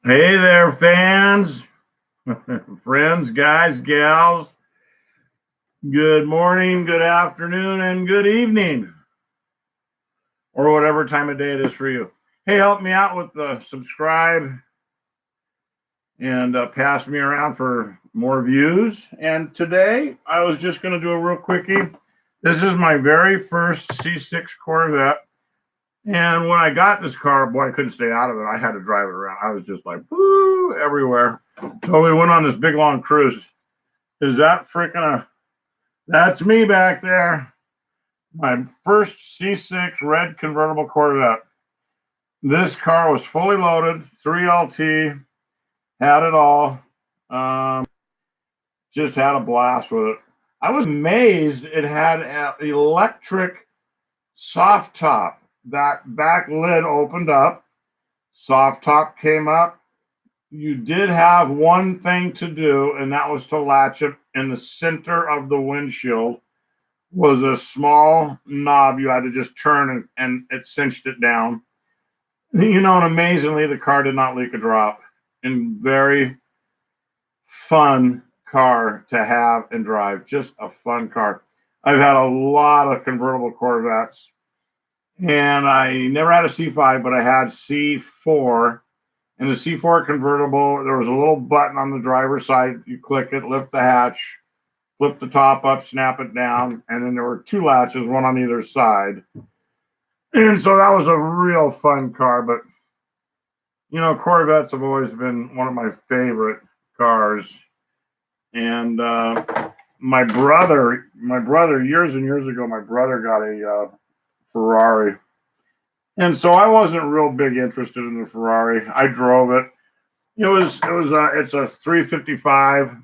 Hey there, fans, friends, guys, gals. Good morning, good afternoon, and good evening, or whatever time of day it is for you. Hey, help me out with the subscribe and pass me around for more views. And today, I was just going to do a real quickie. This is my very first C6 Corvette. And when I got this car, boy, I couldn't stay out of it. I had to drive it around. I was just like, woo, everywhere. So we went on this big long cruise. Is that freaking that's me back there. My first C6 red convertible Corvette. This car was fully loaded, 3LT, had it all. Just had a blast with it. I was amazed it had an electric soft top. That back lid opened up, soft top came up. You did have one thing to do, and that was to latch it in the center of the windshield. Was a small knob you had to just turn and it cinched it down. And amazingly, the car did not leak a drop. And very fun car to have and drive. Just a fun car. I've had a lot of convertible Corvettes. And I never had a C5, but I had C4. And the C4 convertible, there was a little button on the driver's side. You click it, lift the hatch, flip the top up, snap it down. And then there were two latches, one on either side. And so that was a real fun car. But, Corvettes have always been one of my favorite cars. And my brother, years and years ago, my brother got a Ferrari. And so I wasn't real big interested in the Ferrari. I drove it. It's a 355.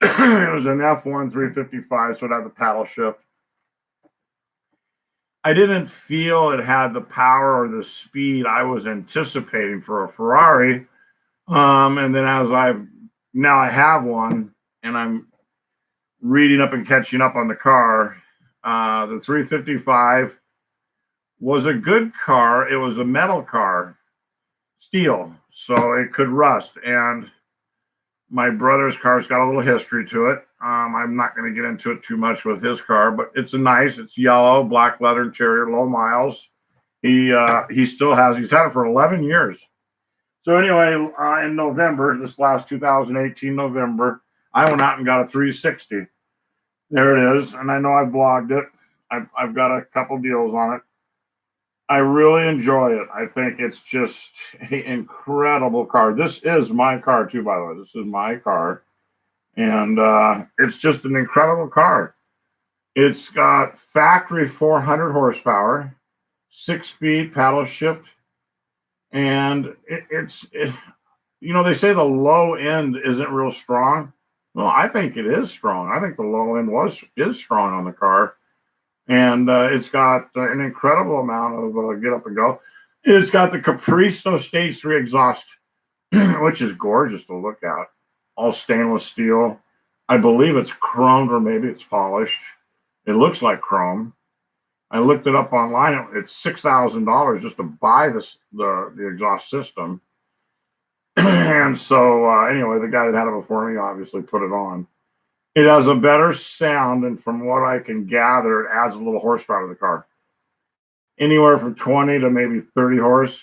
It was an F1 355, so it had the paddle shift. I didn't feel it had the power or the speed I was anticipating for a Ferrari. And then I have one, and I'm reading up and catching up on the car. The 355 was a good car. It was a metal car, steel, so it could rust. And my brother's car's got a little history to it. I'm not going to get into it too much with his car, but it's it's yellow, black leather interior, low miles. He's had it for 11 years. So anyway, in November, this last 2018 November, I went out and got a 360. There it is. And I know I blogged it. I've got a couple deals on it. I really enjoy it. I think it's just an incredible car. This is my car too, by the way. This is my car. And it's just an incredible car. It's got factory 400 horsepower, 6-speed paddle shift. And they say the low end isn't real strong. Well, I think it is strong. I think the low end is strong on the car. And it's got an incredible amount of get up and go. It's got the Capristo Stage 3 exhaust, which is gorgeous to look at. All stainless steel. I believe it's chromed, or maybe it's polished. It looks like chrome. I looked it up online. It's $6,000 just to buy the exhaust system. And so anyway, the guy that had it before me obviously put it on. It has a better sound, and from what I can gather, it adds a little horsepower to the car. Anywhere from 20 to maybe 30 horse.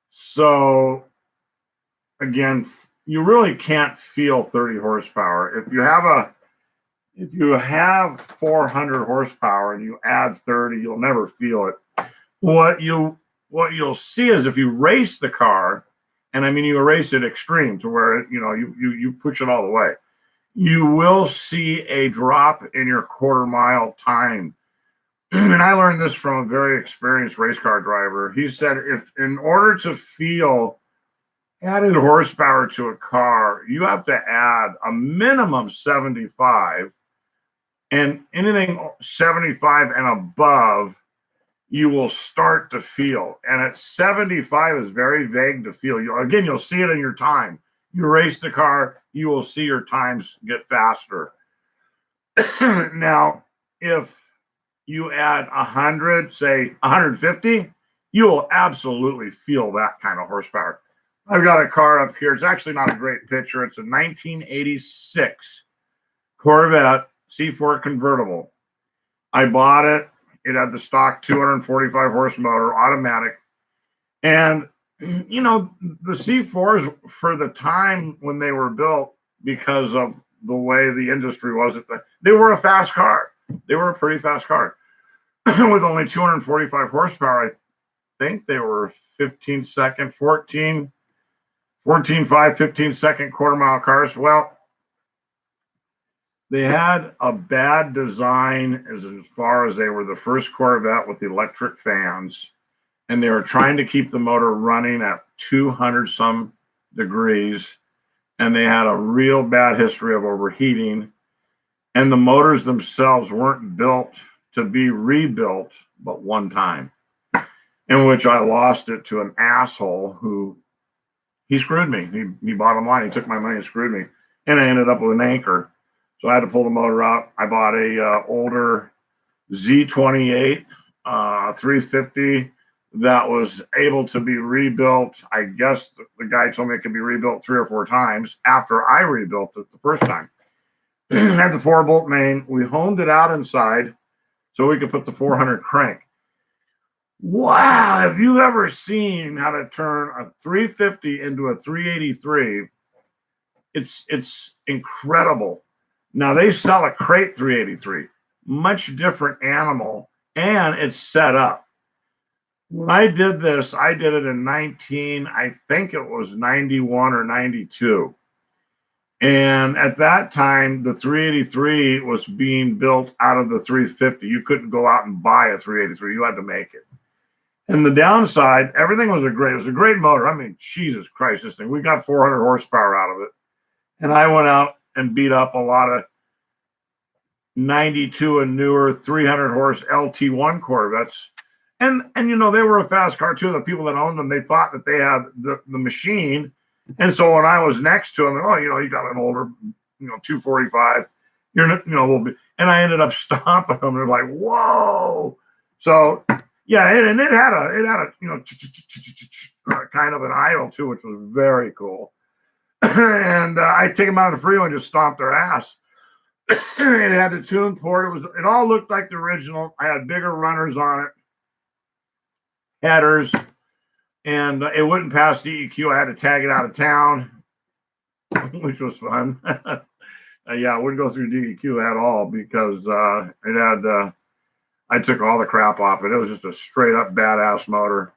So, again, you really can't feel 30 horsepower. If you have 400 horsepower and you add 30, you'll never feel it. What you'll see is if you race the car, and I mean you race it extreme to where you push it all the way, you will see a drop in your quarter mile time. And I learned this from a very experienced race car driver. He said, if in order to feel added horsepower to a car, you have to add a minimum 75, and anything 75 and above, you will start to feel. And at 75 is very vague to feel. You'll see it in your time. You race the car, you will see your times get faster. Now, if you add 100, say 150, you will absolutely feel that kind of horsepower. I've got a car up here. It's actually not a great picture. It's a 1986 Corvette C4 convertible. I bought it. It had the stock 245 horse motor, automatic. And, you know, the C4s for the time when they were built, because of the way the industry was, they were a fast car. They were a pretty fast car. With only 245 horsepower, I think they were 15-second, 14.5, 15-second quarter-mile cars. Well, they had a bad design as far as they were the first Corvette with the electric fans, and they were trying to keep the motor running at 200-some degrees, and they had a real bad history of overheating, and the motors themselves weren't built to be rebuilt but one time, in which I lost it to an asshole who he screwed me. He bottom line, he took my money and screwed me, and I ended up with an anchor. So I had to pull the motor out. I bought a older Z28 350 that was able to be rebuilt. I guess the guy told me it could be rebuilt 3 or 4 times after I rebuilt it the first time. Had the 4-bolt main. We honed it out inside so we could put the 400 crank. Wow, have you ever seen how to turn a 350 into a 383? It's incredible. Now they sell a crate 383, much different animal, and it's set up. When I did this, I did it in I think it was 91 or 92. And at that time, the 383 was being built out of the 350. You couldn't go out and buy a 383. You had to make it. And the downside, everything was it was a great motor. I mean, Jesus Christ, this thing. We got 400 horsepower out of it. And I went out and beat up a lot of 92 and newer 300 horse LT1 Corvettes. And you know, they were a fast car too. The people that owned them, they thought that they had the machine. And so when I was next to them, oh, you know, you got an older, you know, 245. You're, you know, a little bit. And I ended up stomping them. They're like, whoa. So yeah, and it had a you know kind of an idle too, which was very cool. And I take them out of the freeway and just stomp their ass. It had the tune port. It all looked like the original. I had bigger runners on it, headers, and it wouldn't pass DEQ. I had to tag it out of town, which was fun. Yeah, I wouldn't go through DEQ at all because it had. I took all the crap off it. It was just a straight up badass motor.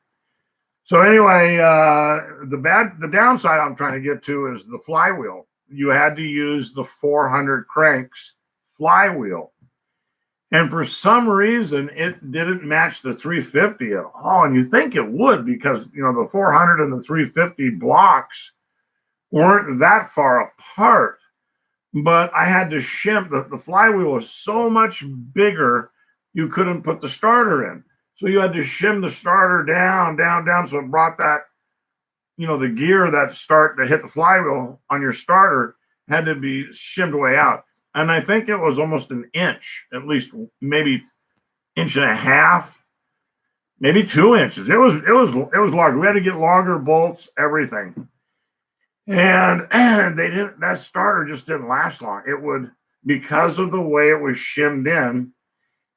So anyway, the downside I'm trying to get to is the flywheel. You had to use the 400 cranks flywheel. And for some reason, it didn't match the 350 at all. And you think it would because, you know, the 400 and the 350 blocks weren't that far apart. But I had to shim. The flywheel was so much bigger, you couldn't put the starter in. So you had to shim the starter down. So it brought that, you know, the gear that hit the flywheel on your starter had to be shimmed way out. And I think it was almost an inch, at least maybe inch and a half, maybe 2 inches. It was large. We had to get longer bolts, everything. And that starter just didn't last long. It would, because of the way it was shimmed in,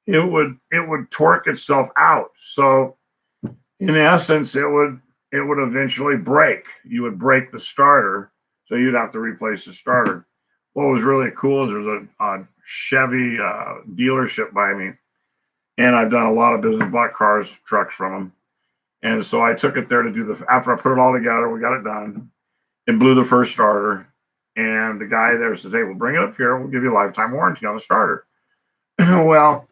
it would torque itself out. So in essence, it would eventually break. You would break the starter, so you'd have to replace the starter. What was really cool is there's a Chevy dealership by me, and I've done a lot of business, bought cars, trucks from them. And so I took it there to do after I put it all together, we got it done. It blew the first starter, and the guy there says, "Hey, we'll bring it up here. We'll give you a lifetime warranty on the starter." Well,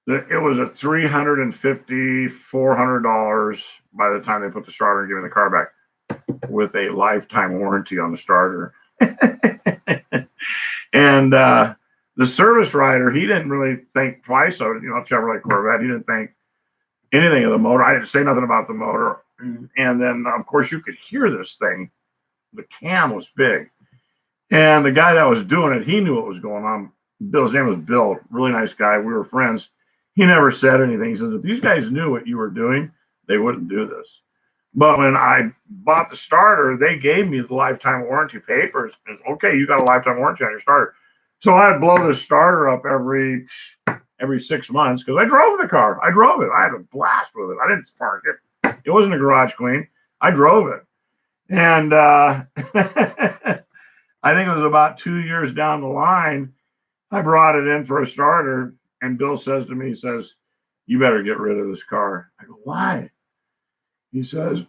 it was a $350, $400 by the time they put the starter and gave me the car back with a lifetime warranty on the starter. And the service writer, he didn't really think twice of it. You know, Chevrolet Corvette, he didn't think anything of the motor. I didn't say nothing about the motor. And then, of course, you could hear this thing. The cam was big. And the guy that was doing it, he knew what was going on. His name was Bill, really nice guy. We were friends. He never said anything. He says, if these guys knew what you were doing, they wouldn't do this. But when I bought the starter, they gave me the lifetime warranty papers. Okay, you got a lifetime warranty on your starter. So I'd blow the starter up every 6 months because I drove the car. I drove it. I had a blast with it. I didn't park it. It wasn't a garage clean. I drove it. And I think it was about 2 years down the line, I brought it in for a starter. And Bill says to me, he says, you better get rid of this car. I go, why? He says,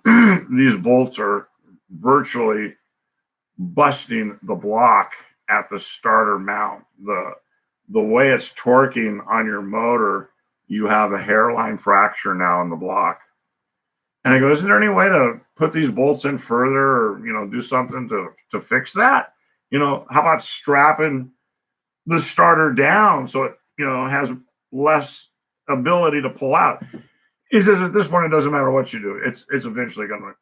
these bolts are virtually busting the block at the starter mount. The way it's torquing on your motor, you have a hairline fracture now in the block. And I go, isn't there any way to put these bolts in further or, do something to fix that? How about strapping the starter down so it, has less ability to pull out? He says, at this point, it doesn't matter what you do. It's eventually gonna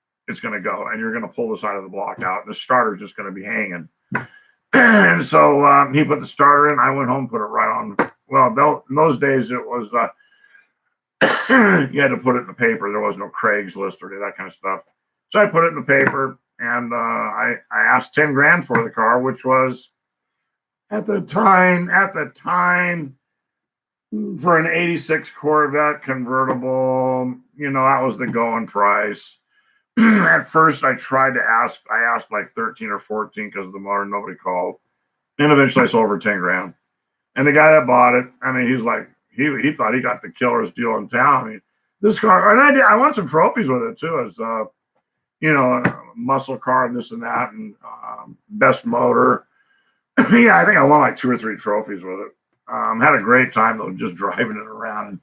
go, and you're gonna pull the side of the block out, and the starter's just gonna be hanging. And so he put the starter in. I went home, put it right on. Well, in those days, it was you had to put it in the paper. There was no Craigslist or any of that kind of stuff. So I put it in the paper, and I asked 10 grand for the car, which was at the time for an 86 Corvette convertible, that was the going price. At first, I asked like 13 or 14 because of the motor, nobody called. And eventually I sold for 10 grand. And the guy that bought it, I mean, he's like, he thought he got the killerest deal in town. I mean, this car, and I won some trophies with it too, as, a muscle car and this and that, and best motor. Yeah, I think I won like 2 or 3 trophies with it. Had a great time though, just driving it around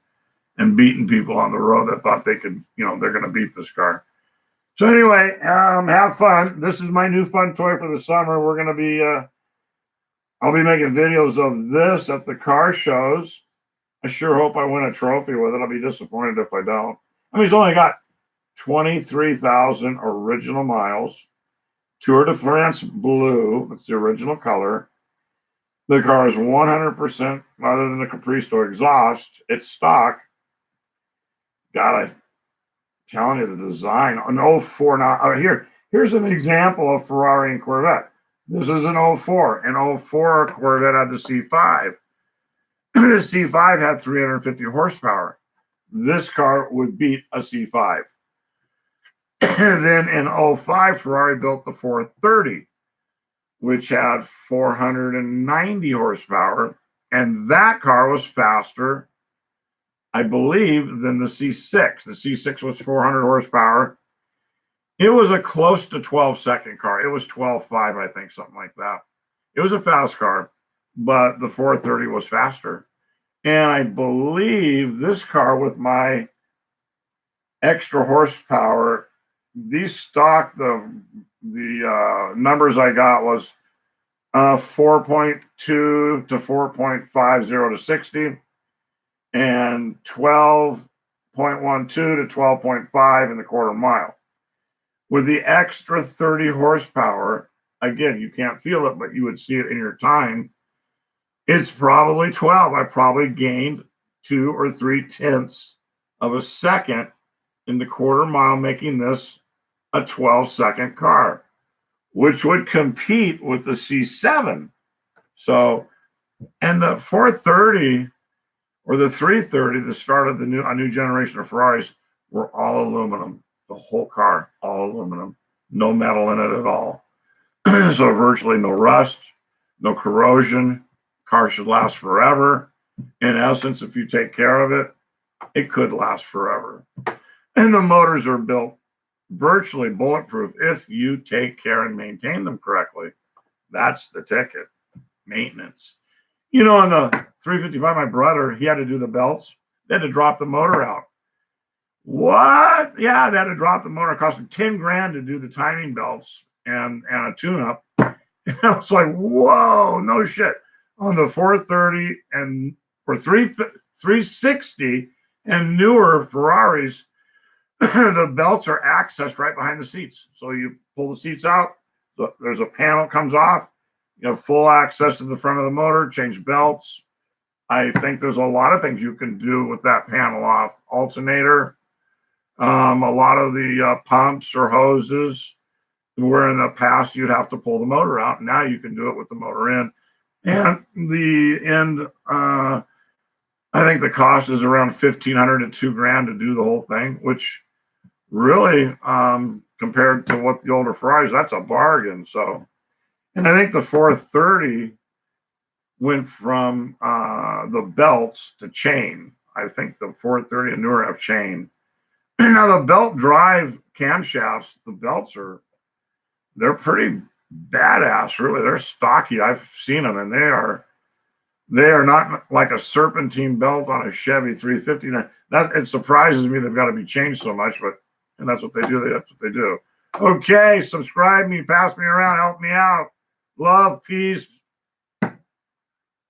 and beating people on the road that thought they could, they're going to beat this car. So anyway, have fun. This is my new fun toy for the summer. We're going to be, I'll be making videos of this at the car shows. I sure hope I win a trophy with it. I'll be disappointed if I don't. I mean, he's only got 23,000 original miles. Tour de France blue. That's the original color. The car is 100% other than the Capristo exhaust. It's stock. God, I'm telling you, the design. An 04 now. Here's an example of Ferrari and Corvette. This is an 04. An 04 Corvette had the C5. The C5 had 350 horsepower. This car would beat a C5. Then in 05, Ferrari built the 430, which had 490 horsepower. And that car was faster, I believe, than the C6. The C6 was 400 horsepower. It was a close to 12-second car. It was 12.5, I think, something like that. It was a fast car, but the 430 was faster. And I believe this car with my extra horsepower, these stock, the numbers I got was 4.2 to 4.50 to 60 and 12.12 to 12.5 in the quarter mile. With the extra 30 horsepower, again, you can't feel it, but you would see it in your time. It's probably 12. I probably gained 2 or 3 tenths of a second in the quarter mile, making this a 12-second car, which would compete with the C7. So, and the 430 or the 330, the start of a new generation of Ferraris, were all aluminum. The whole car, all aluminum, no metal in it at all. So virtually no rust, no corrosion. Car should last forever. In essence, if you take care of it, it could last forever. And the motors are built virtually bulletproof if you take care and maintain them correctly. That's the ticket, maintenance. On the 355, my brother, he had to do the belts. They had to drop the motor out. What? Yeah, they had to drop the motor. It cost them 10 grand to do the timing belts and a tune-up. And I was like, whoa, no shit. On the 430 or 360 and newer Ferraris, the belts are accessed right behind the seats. So you pull the seats out, there's a panel comes off, you have full access to the front of the motor, change belts. I think there's a lot of things you can do with that panel off. Alternator, A lot of the pumps or hoses, where in the past you'd have to pull the motor out. Now you can do it with the motor in. And the end, I think the cost is around $1,500 to $2,000 to do the whole thing, which really, compared to what the older Ferraris, that's a bargain. So, and I think the 430 went from the belts to chain. I think the 430 and newer have chain. Now the belt drive camshafts, the belts they're pretty badass, really. They're stocky. I've seen them, and they are not like a serpentine belt on a Chevy 350. That it surprises me they've got to be changed so much, but and that's what they do. That's what they do. Okay, subscribe me, pass me around, help me out. Love, peace,